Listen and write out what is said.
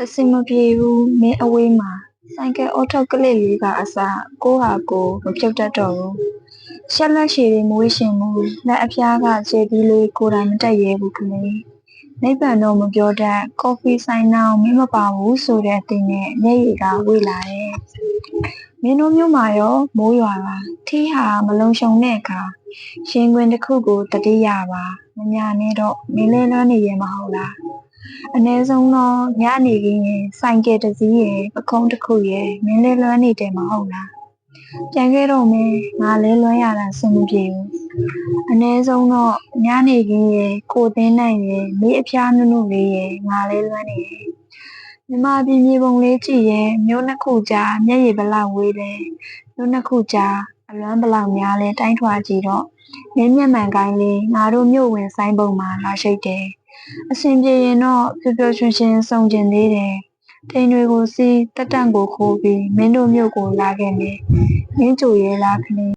အစင်မပြေဘူးမင်းအဝေးမှာဆိုင်ကယ်အော်တိုကလေးလေးကအစားကိုဟာကိုမပြုတ်တတ်တော့ဘူးရှက်လက်ရှည်တွေမွေးရှင်မှုလက်အဖျားကခြေပြီးလေးကိုယ်တိုင်မတက်ရဲဘူးကလေးနိဗ္ဗာန်တော့မပြောတတ်ကော်ဖီဆိုင်တော့မင်းမပါဘူးဆိုတဲ့အသင်းနဲ့မျက်ရည်ကဝေးလာတယ်မင်းတို့မျိုးမှာရောမိုးရွာလားထီးဟာမလုံရှုံတဲ့အခါရှင်ခွင်တစ်ခုကိုတတိယပါမညာနဲ့တော့မင်းလဲလွမ်းနေရမဟုတ်လားအ ਨੇ ဆုံးတော့ညနေခင်းရင်ဆိုင်ကယ်တစ်စီးရယ်ပခုံးတစ်ခုရယ်မင်းလဲလွမ်းနေတယ်မဟုတ်လားပြန်ခဲ့တော့မင်းငါလဲလွမ်းရတာစင်မပြေဘူးအ ਨੇ ဆုံးတော့ညနေခင်းရယ်ကိုသင်းနိုင်ရယ်မိအဖျားနုနုလေးရယ်ငါလဲလွမ်းနေတယ်မြမပြည်မြေပုံလေးကြည့်ရဲ့မြို့နှစ်ခုကြားမျက်ရည်ဘလောက်ဝေးလဲမြို့နှစ်ခုကြားအလွမ်းဘလောက်များလဲတိုင်းထွာကြည့်တော့မင်းမျက်မှန်ကိုင်းလေးငါတို့မြို့ဝင်ဆိုင်ပုံမှာလာရှိတ်တယ်အဆင်ပြေရင်တော့ပျော်ပျော်ရွှင်ရွှင်စုံကျင်သေးတယ်ထိန်တွေကိုစီးတက်တန့်ကိုခိုးပြီးမင်းတို့မြို့ကိုလာခဲ့မယ်မင်းကြိုရဲလားခလေး